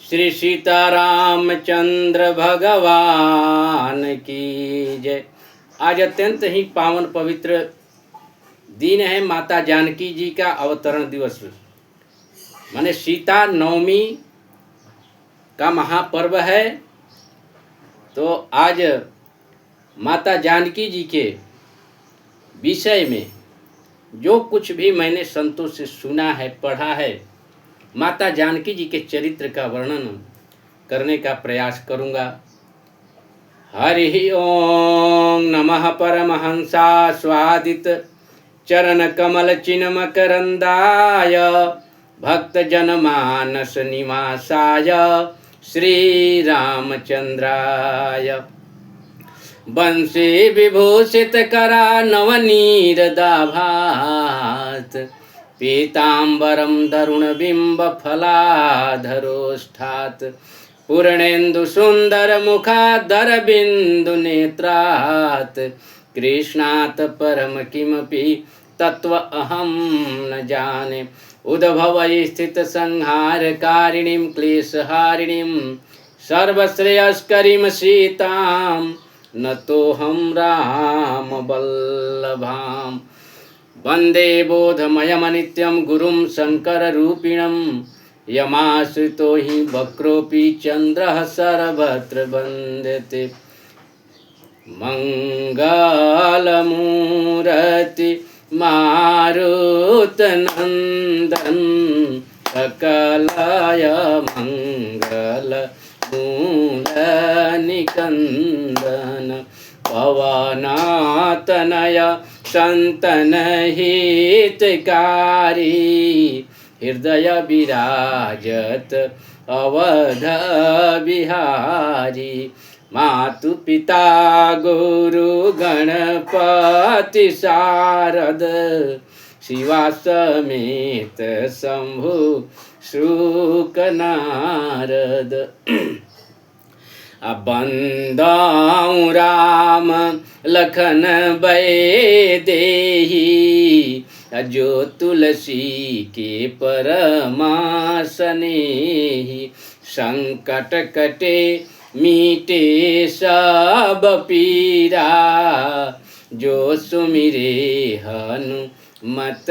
श्री सीतारामचंद्र भगवान की जय। आज अत्यंत ही पावन पवित्र दिन है, माता जानकी जी का अवतरण दिवस, माने सीता नवमी का महापर्व है। तो आज माता जानकी जी के विषय में जो कुछ भी मैंने संतों से सुना है, पढ़ा है, माता जानकी जी के चरित्र का वर्णन करने का प्रयास करूँगा। हरि ओम नमः परमहंसा स्वादित चरण कमल चिन्मकरंदाय भक्त जनमानस निवासाय श्री रामचंद्राय बंसी विभूषित करा नवनीरदाभात पीताम्बरं दरुणबिम्ब फलाधरोष्ठात् पूर्णेन्दु सुंदर मुखादरबिन्दु नेत्रात् कृष्णात् परम किमपि तत्व अहं न जाने उद्भव स्थित संहारकारिणीं क्लेशहारिणीं सर्वश्रेयस्करीं सीतां नतोऽहं राम वल्लभाम् वंदे बोधमयमनित्यं गुरुं शंकररूपिणं यमाश्रितो हि वक्रोऽपि चन्द्रः सर्वत्र वन्द्यते मंगलमूर्ति मारुतनन्दन सकलय मंगल मूलनिकन्दन पवनातनय संतन हितकारी हृदय विराजत अवध बिहारी मातु पिता गुरु गणपति शारद शिवा समेत शंभु शुक नारद बंदाऊं राम लखन देही जो तुलसी के परमासनेही संकट कटे मीटे सब पीरा जो सुमिरे हनुमत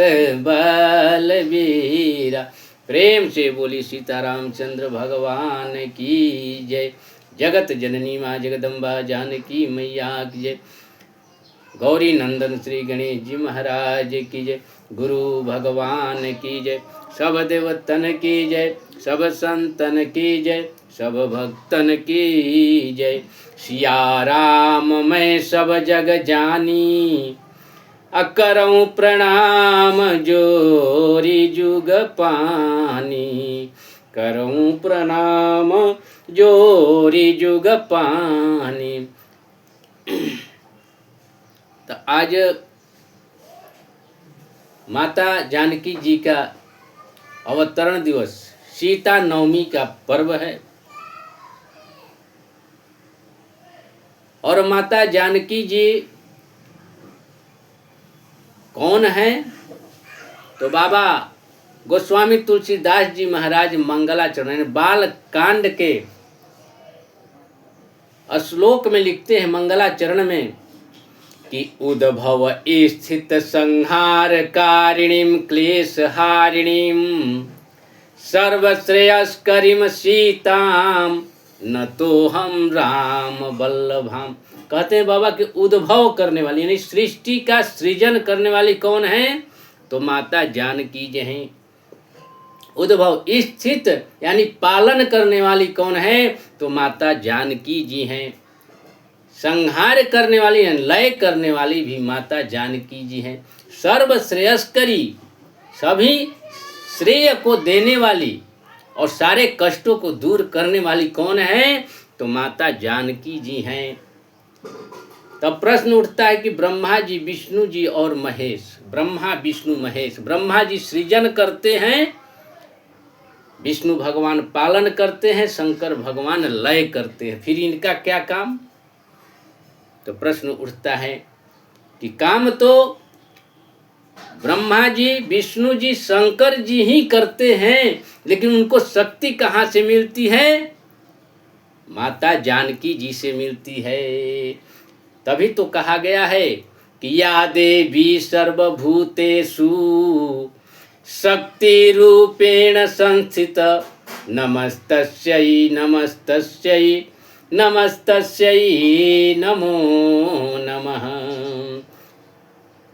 बलवीरा। प्रेम से बोली सीतारामचंद्र भगवान की जय। जगत जननी माँ जगदम्बा जानकी मैया की जय। गौरी नंदन श्री गणेश जी महाराज की जय। गुरु भगवान की जय। सब देवतन की जय, सब संतन की जय, सब भक्तन की जय। सिया राम मैं सब जग जानी अकरऊँ प्रणाम जोरी जुग पानी करऊँ प्रणाम जोरी जुग पानी। तो आज माता जानकी जी का अवतरण दिवस, सीता नवमी का पर्व है। और माता जानकी जी कौन है? तो बाबा गोस्वामी तुलसीदास जी महाराज मंगलाचरण बाल कांड के श्लोक में लिखते हैं, मंगलाचरण में, कि उद्भव स्थित संहार कारिणीं क्लेशहारिणीं सर्वश्रेयस्करीं सीतां नतोऽहं राम वल्लभाम्। कहते हैं बाबा कि उद्भव करने वाली यानी सृष्टि का सृजन करने वाली कौन है? तो माता जानकी जी हैं। उद्भव स्थित यानी पालन करने वाली कौन है? तो माता जानकी जी हैं। संहार करने वाली, लय करने वाली भी माता जानकी जी हैं। सर्वश्रेयस्करी, सभी श्रेय को देने वाली और सारे कष्टों को दूर करने वाली कौन है? तो माता जानकी जी हैं। तब प्रश्न उठता है कि ब्रह्मा जी, विष्णु जी और महेश, ब्रह्मा विष्णु महेश, ब्रह्मा जी सृजन करते हैं, विष्णु भगवान पालन करते हैं, शंकर भगवान लय करते हैं, फिर इनका क्या काम? तो प्रश्न उठता है कि काम तो ब्रह्मा जी, विष्णु जी, शंकर जी ही करते हैं, लेकिन उनको शक्ति कहाँ से मिलती है? माता जानकी जी से मिलती है। तभी तो कहा गया है कि या देवी सर्वभूतेषु शक्ति रूपेण संस्थित नमस्तस्यै नमस्तस्यै नमस्तस्यै नमो नमः।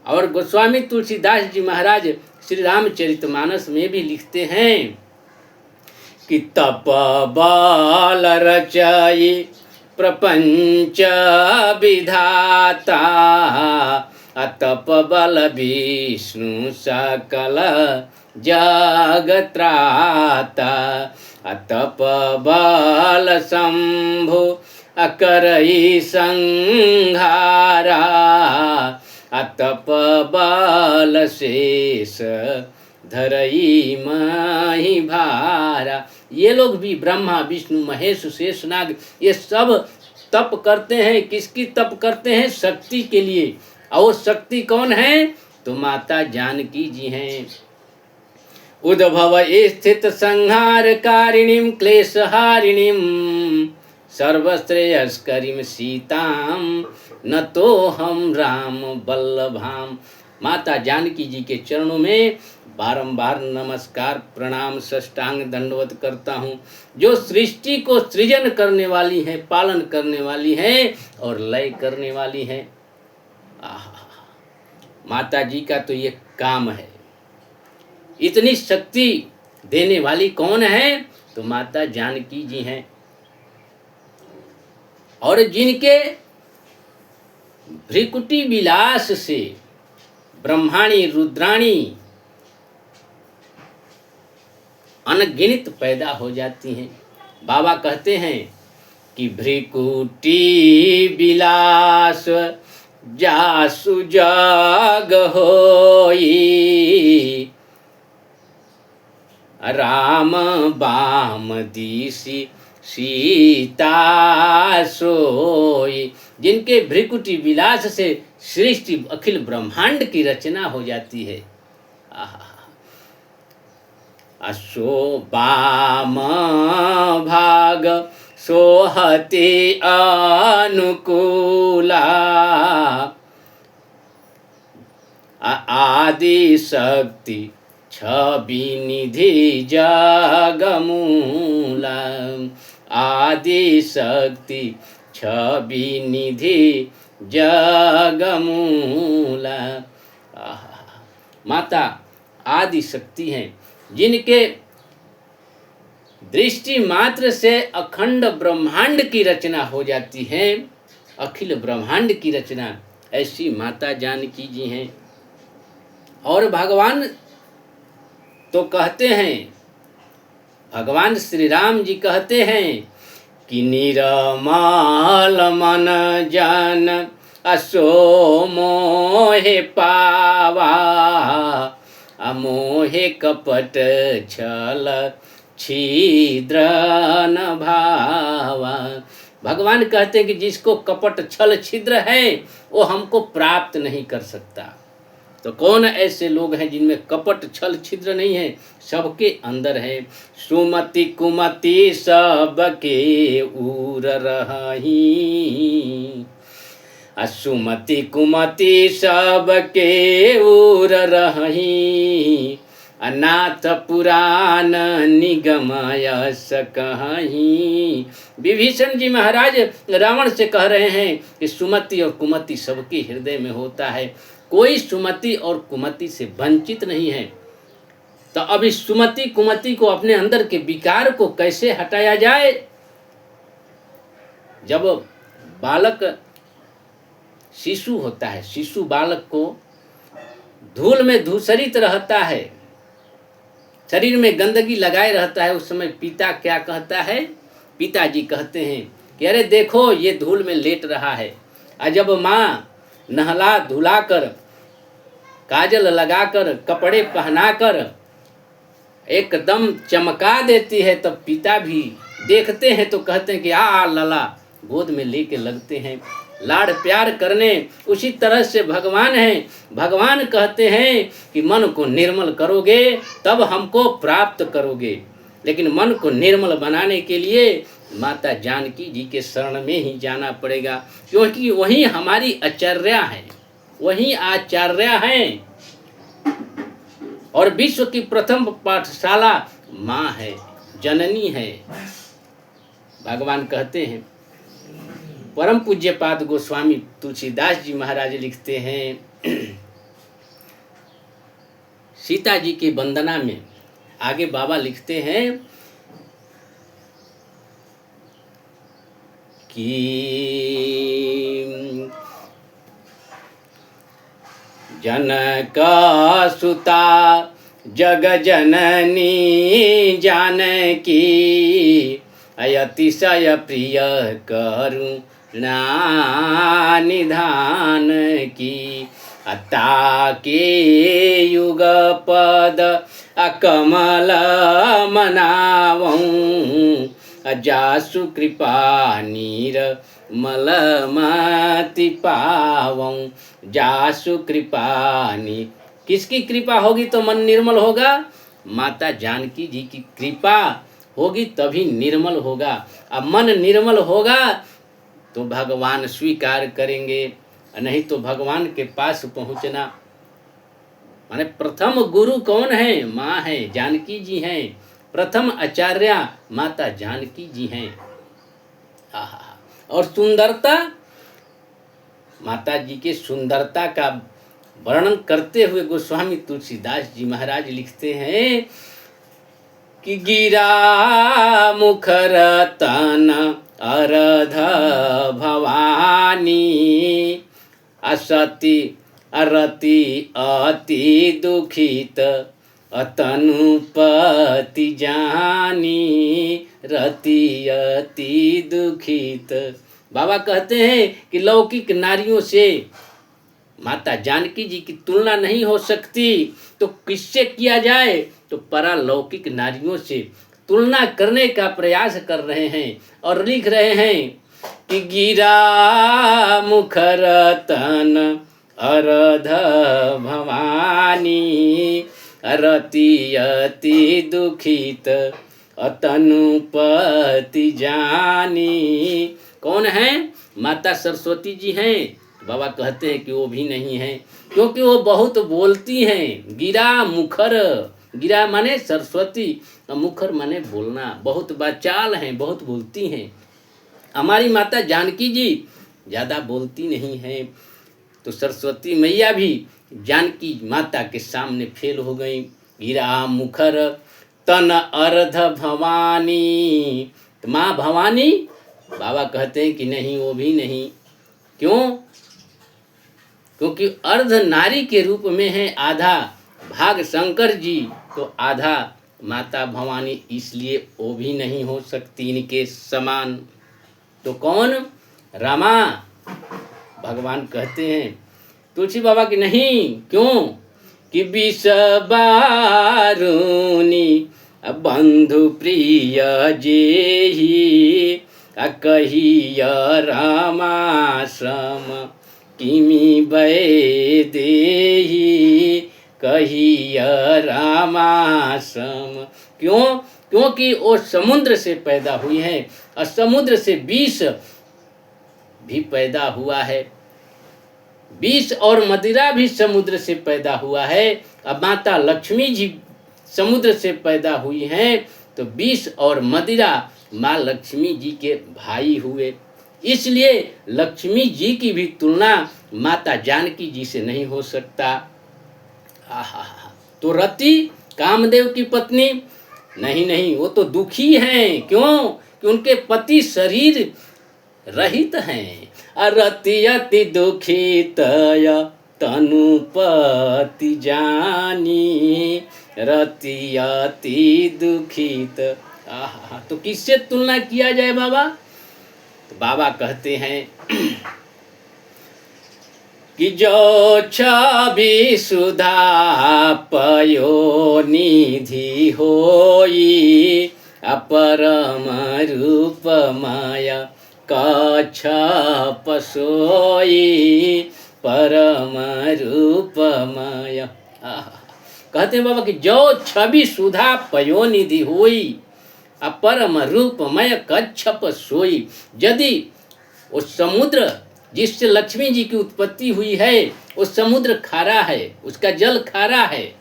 और गोस्वामी तुलसीदास जी महाराज श्री रामचरितमानस में भी लिखते हैं कि तप बल रचयि प्रपंच विधाता अतप बल विष्णु सकल जगत्राता अतप बल शंभु अकरई संहारा अतप बल शेष धरई माही भारा। ये लोग भी ब्रह्मा विष्णु महेश शेषनाग ये सब तप करते हैं। किसकी तप करते हैं? शक्ति के लिए। और वो शक्ति कौन है? तो माता जानकी जी हैं। उद्भव स्थित संहार कारिणीम क्लेशहारिणीम सर्वश्रेयस्करीम सीताम न तो हम राम बल्लभाम। माता जानकी जी के चरणों में बारंबार नमस्कार प्रणाम साष्टांग दंडवत करता हूँ, जो सृष्टि को सृजन करने वाली है, पालन करने वाली है और लय करने वाली है। माता जी का तो ये काम है। इतनी शक्ति देने वाली कौन है? तो माता जानकी जी हैं। और जिनके भ्रिकुटी विलास से ब्रह्माणी रुद्राणी अनगिनत पैदा हो जाती हैं। बाबा कहते हैं कि भ्रिकुटी विलास जासु जग होई राम बाम दिशि सीता सोई। जिनके भ्रिकुटी विलास से सृष्टि अखिल ब्रह्मांड की रचना हो जाती है। असो बाम भाग सोहते अनुकूला आदि शक्ति छवि निधि जगमूला आदि शक्ति छवि निधि जगमूला। माता आदि शक्ति हैं, जिनके दृष्टि मात्र से अखंड ब्रह्मांड की रचना हो जाती है, अखिल ब्रह्मांड की रचना ऐसी माता जानकी जी हैं। और भगवान तो कहते हैं, भगवान श्री राम जी कहते हैं कि निरमल मन जन असो मोहे पावा अमोहे कपट छल छिद्र न भावा। भगवान कहते हैं कि जिसको कपट छल छिद्र है वो हमको प्राप्त नहीं कर सकता। तो कौन ऐसे लोग हैं जिनमें कपट छल छिद्र नहीं है? सबके अंदर है। सुमति कुमति सबके उर रही असुमति कुमति सबके उर रही अनाथ पुराण निगमय सकहीं। विभीषण जी महाराज रावण से कह रहे हैं कि सुमति और कुमति सबके हृदय में होता है, कोई सुमति और कुमति से वंचित नहीं है। तो अभी सुमति कुमति को अपने अंदर के विकार को कैसे हटाया जाए? जब बालक शिशु होता है, शिशु बालक को धूल में धूसरित रहता है, शरीर में गंदगी लगाए रहता है, उस समय पिता क्या कहता है? पिताजी कहते हैं कि अरे देखो ये धूल में लेट रहा है। और जब माँ नहला धुलाकर काजल लगाकर कपड़े पहनाकर एकदम चमका देती है, तब पिता भी देखते हैं तो कहते हैं कि आ लला, गोद में लेके लगते हैं। लाड़ प्यार करने, उसी तरह से भगवान हैं। भगवान कहते हैं कि मन को निर्मल करोगे तब हमको प्राप्त करोगे। लेकिन मन को निर्मल बनाने के लिए माता जानकी जी के शरण में ही जाना पड़ेगा, क्योंकि वही हमारी आचार्या है, वही आचार्या हैं और विश्व की प्रथम पाठशाला माँ है, जननी है। भगवान कहते हैं, परम पूज्य पाद गोस्वामी तुलसीदास जी महाराज लिखते हैं सीता जी की वंदना में, आगे बाबा लिखते हैं कि जनक सुता जग जननी जानकी, अतिशय प्रिय करुणा निधान की। अता के युग पद अकमल मनावऊं, जासु कृपा नीर मलमति पावऊं। जासु कृपानी, किसकी कृपा होगी तो मन निर्मल होगा? माता जानकी जी की कृपा होगी तभी निर्मल होगा। अब मन निर्मल होगा तो भगवान स्वीकार करेंगे, नहीं तो भगवान के पास पहुंचना। माने प्रथम गुरु कौन है? माँ है, जानकी जी हैं। प्रथम आचार्य माता जानकी जी हैं। और सुंदरता, माता जी के सुंदरता का वर्णन करते हुए गोस्वामी तुलसीदास जी महाराज लिखते हैं कि गिरा मुखर तन अरध भवानी, असति अरति अति दुखित अतनुपति जानी, रति अति दुखित। बाबा कहते हैं कि लौकिक नारियों से माता जानकी जी की तुलना नहीं हो सकती, तो किससे किया जाए? तो परालौकिक नारियों से तुलना करने का प्रयास कर रहे हैं और लिख रहे हैं कि गिरा मुखर तन अरध भवानी, रति अति दुखित अतनुपति जानी। कौन है? माता सरस्वती जी हैं। बाबा कहते हैं कि वो भी नहीं है, क्योंकि वो बहुत बोलती हैं। गिरा मुखर, गिरा माने सरस्वती, मुखर माने बोलना, बहुत बाचाल हैं, बहुत बोलती हैं। हमारी माता जानकी जी ज़्यादा बोलती नहीं हैं, तो सरस्वती मैया भी जानकी माता के सामने फेल हो गई। गिरा मुखर तन अर्ध भवानी, तो माँ भवानी? बाबा कहते हैं कि नहीं, वो भी नहीं। क्यों? क्योंकि अर्ध नारी के रूप में है, आधा भाग शंकर जी, तो आधा माता भवानी, इसलिए वो भी नहीं हो सकती इनके समान। तो कौन? रमा। भगवान कहते हैं तुलसी बाबा की नहीं। क्यों? कि विष बारुनी बंधु प्रिय जेहि, कहिय रामाश्रम किमि वै देहि, कहिय रामाश्रम। क्यों? क्योंकि वो समुद्र से पैदा हुई है और समुद्र से विष भी पैदा हुआ है। विष और मदिरा भी समुद्र से पैदा हुआ है। अब माता लक्ष्मी जी समुद्र से पैदा हुई हैं, तो विष और मदिरा माँ लक्ष्मी जी के भाई हुए। इसलिए लक्ष्मी जी की भी तुलना माता जानकी जी से नहीं हो सकता। तो रति कामदेव की पत्नी? नहीं नहीं, वो तो दुखी हैं। क्यों? कि उनके पति शरीर रहित हैं। रति अति दुखित तनुपति जानी, रति अति दुखित। तो किससे तुलना किया जाए बाबा? तो बाबा कहते हैं कि जो छवि सुधा पयो निधि होई, अपरम रूप माया कच्छप सोई परम रूपमय। कहते हैं बाबा कि जो छवि सुधा पयोनिधि होई परम रूपमय कच्छप सोई। यदि वो समुद्र जिससे लक्ष्मी जी की उत्पत्ति हुई है वो समुद्र खारा है, उसका जल खारा है,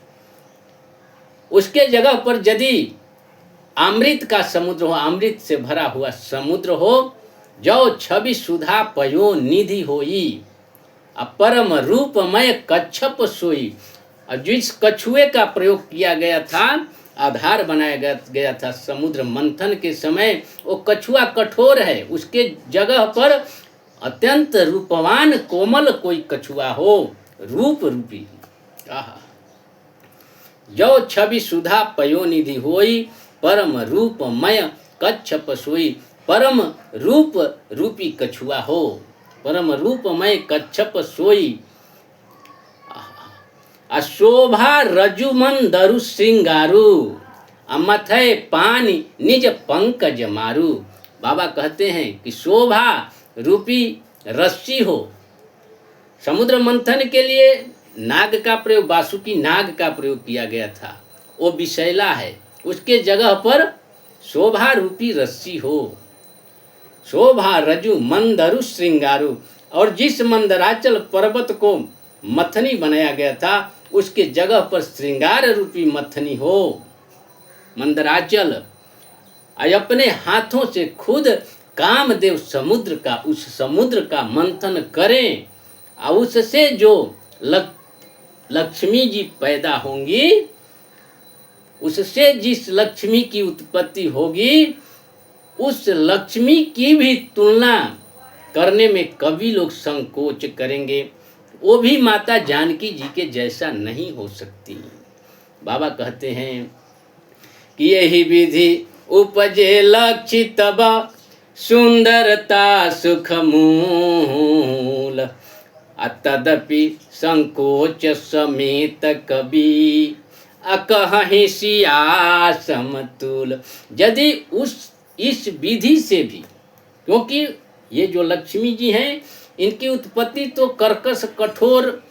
उसके जगह पर यदि अमृत का समुद्र हो, अमृत से भरा हुआ समुद्र हो, जो छवि सुधा पयो निधि होई परम रूपमय कच्छप सोई। और जिस कछुए का प्रयोग किया गया था, आधार बनाया गया था समुद्र मंथन के समय, वो कछुआ कठोर है, उसके जगह पर अत्यंत रूपवान कोमल कोई कछुआ हो, रूप रूपी। जो छवि सुधा पयोनिधि होई परम रूपमय कच्छप सोई। परम रूप रूपी कछुआ हो, परम रूपमय कच्छप सोई। शोभा रजुमन दरु श्रृंगारू मथय पानी निज पंकज मारू। बाबा कहते हैं कि शोभा रूपी रस्सी हो। समुद्र मंथन के लिए नाग का प्रयोग, वासुकी नाग का प्रयोग किया गया था, वो विषैला है, उसके जगह पर शोभा रूपी रस्सी हो। शोभा रजु मंदरु श्रृंगारू। और जिस मंदराचल पर्वत को मथनी बनाया गया था, उसके जगह पर श्रृंगार रूपी मथनी हो। मंदराचल अपने हाथों से खुद कामदेव समुद्र का, उस समुद्र का मंथन करें और उससे जो लक्ष्मी जी पैदा होंगी, उससे जिस लक्ष्मी की उत्पत्ति होगी, उस लक्ष्मी की भी तुलना करने में कवि लोग संकोच करेंगे। वो भी माता जानकी जी के जैसा नहीं हो सकती। बाबा कहते हैं कि यही विधि उपजे लक्ष्य तब सुंदरता सुख मूल तदपि संकोच समेत कवि अकहि सिया समतुल। यदि इस विधि से भी, क्योंकि ये जो लक्ष्मी जी हैं, इनकी उत्पत्ति तो कर्कश कठोर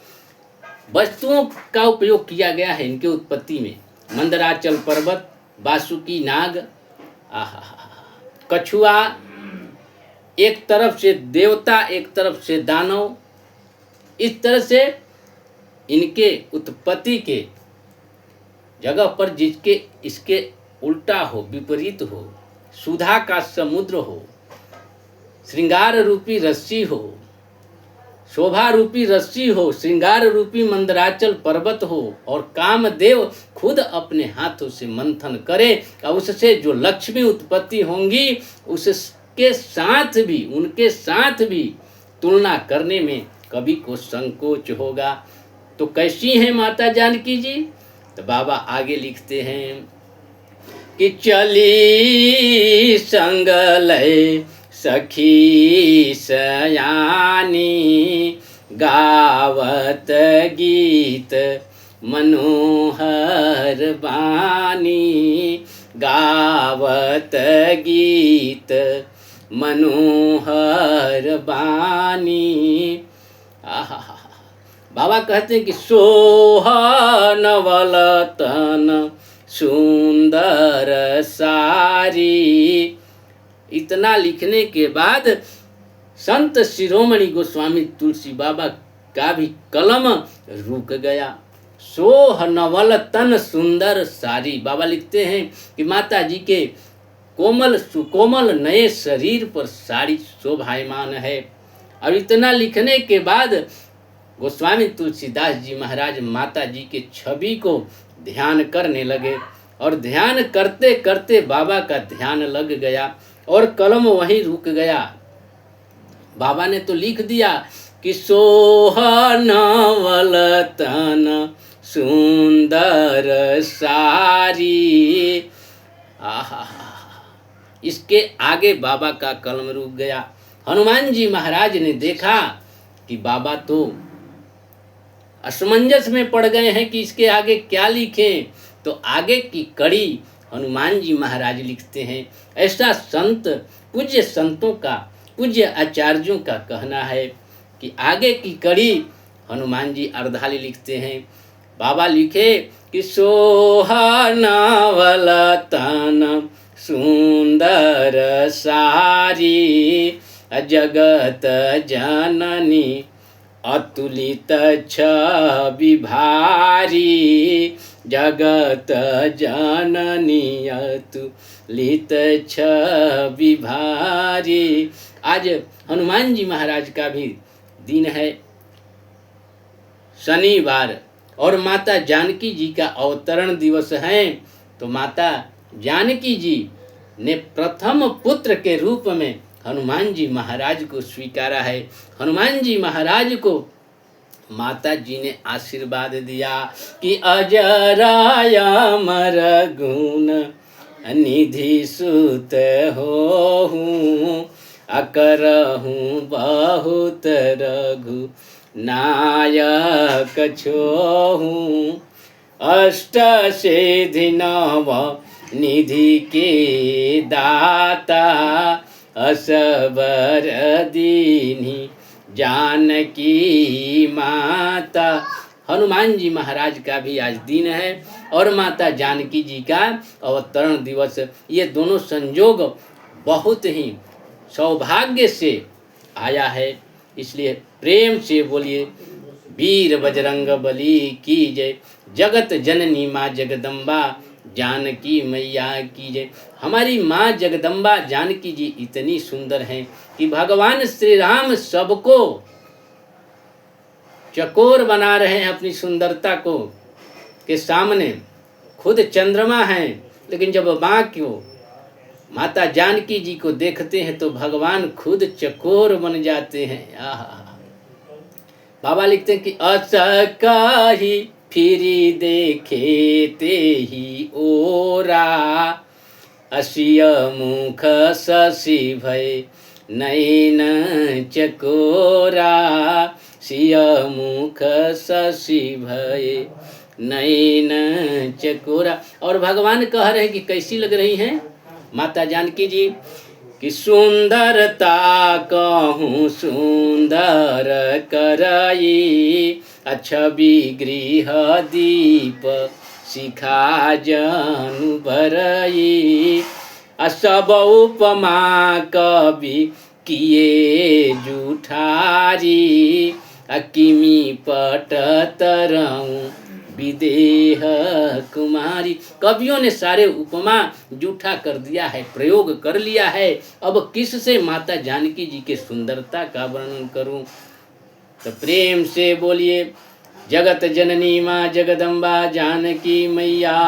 वस्तुओं का उपयोग किया गया है इनके उत्पत्ति में। मंदराचल पर्वत, वासुकी नाग, कछुआ, एक तरफ से देवता एक तरफ से दानव, इस तरह से इनके उत्पत्ति के जगह पर जिसके इसके उल्टा हो, विपरीत हो, सुधा का समुद्र हो, श्रृंगार रूपी रस्सी हो, शोभा रूपी रस्सी हो, श्रृंगार रूपी मंदराचल पर्वत हो, और कामदेव खुद अपने हाथों से मंथन करे और उससे जो लक्ष्मी उत्पत्ति होंगी, उसके साथ भी, उनके साथ भी तुलना करने में कवि को संकोच होगा। तो कैसी हैं माता जानकी जी? तो बाबा आगे लिखते हैं कि चली संग लय सखी सयानी गावत गीत मनोहर बानी, गावत गीत मनोहर बानी। बाबा कहते हैं कि सोहनवल तन सुंदर सारी। इतना लिखने के बाद संत शिरोमणि गोस्वामी तुलसी बाबा का भी कलम रुक गया। सोहनवल तन सुंदर सारी। बाबा लिखते हैं कि माता जी के कोमल सुकोमल नए शरीर पर साड़ी शोभायमान है। और इतना लिखने के बाद गोस्वामी तुलसीदास जी महाराज माता जी के छवि को ध्यान करने लगे, और ध्यान करते करते बाबा का ध्यान लग गया और कलम वहीं रुक गया। बाबा ने तो लिख दिया कि सोहनवल तन सुंदर सारी। आहा, इसके आगे बाबा का कलम रुक गया। हनुमान जी महाराज ने देखा कि बाबा तो असमंजस में पड़ गए हैं कि इसके आगे क्या लिखें। तो आगे की कड़ी हनुमान जी महाराज लिखते हैं। ऐसा संत, पूज्य संतों का पूज्य आचार्यों का कहना है कि आगे की कड़ी हनुमान जी अर्धाली लिखते हैं। बाबा लिखे कि सोहानावल तन सुंदर सारी जगत जननी अतुलित छवि भारी जगत जननी अतुलित छवि भारी। आज हनुमान जी महाराज का भी दिन है, शनिवार, और माता जानकी जी का अवतरण दिवस है। तो माता जानकी जी ने प्रथम पुत्र के रूप में हनुमान जी महाराज को स्वीकारा है। हनुमान जी महाराज को माता जी ने आशीर्वाद दिया कि अजराय अमर गुण निधि सुत होहूँ अकरहूँ बहुत रघु नायक छोहूँ अष्ट सिद्धि नव निधि के दाता असबर दीनी जानकी माता। हनुमान जी महाराज का भी आज दिन है और माता जानकी जी का अवतरण दिवस। ये दोनों संयोग बहुत ही सौभाग्य से आया है, इसलिए प्रेम से बोलिए वीर बजरंग बली की जय। जगत जननी माँ जगदम्बा जानकी मैया की जय। हमारी माँ जगदम्बा जानकी जी इतनी सुंदर हैं कि भगवान श्री राम सबको चकोर बना रहे हैं अपनी सुंदरता को के सामने। खुद चंद्रमा हैं, लेकिन जब माँ को माता जानकी जी को देखते हैं तो भगवान खुद चकोर बन जाते हैं। बाबा लिखते हैं कि असकाही फिरी देखे ते ही ओरा असिय मुख शशि भय नैन चकोरा सिय मुख शशि भय नैन चकोरा। और भगवान कह रहे हैं कि कैसी लग रही हैं माता जानकी जी कि सुंदरता कहूँ सुंदर करई छवि गृह दीप शिखा जनु भरई सब उपमा कवि किए जूठारी किमी पट तरऊँ विदेह कुमारी। कवियों ने सारे उपमा जूठा कर दिया है, प्रयोग कर लिया है। अब किससे माता जानकी जी के सुंदरता का वर्णन करूं? तो प्रेम से बोलिए जगत जननी माँ जगदम्बा जानकी मैया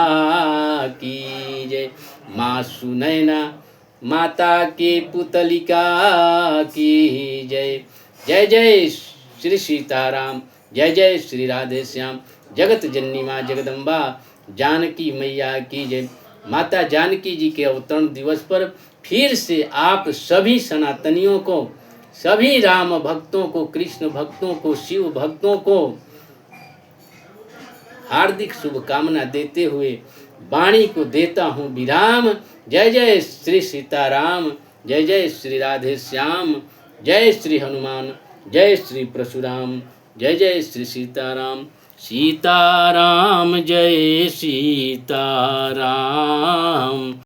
की जय। माँ सुनैना माता के पुतलिका की जय। जय जय श्री सीताराम, जय जय श्री राधे श्याम। जगत जननी माँ जगदम्बा जानकी मैया की जय। माता जानकी जी के अवतरण दिवस पर फिर से आप सभी सनातनियों को, सभी राम भक्तों को, कृष्ण भक्तों को, शिव भक्तों को हार्दिक शुभकामना देते हुए वाणी को देता हूँ विराम। जय जय श्री सीताराम, जय जय श्री राधे श्याम, जय श्री हनुमान, जय श्री परशुराम, जय जय श्री सीताराम। सीताराम जय सीताराम।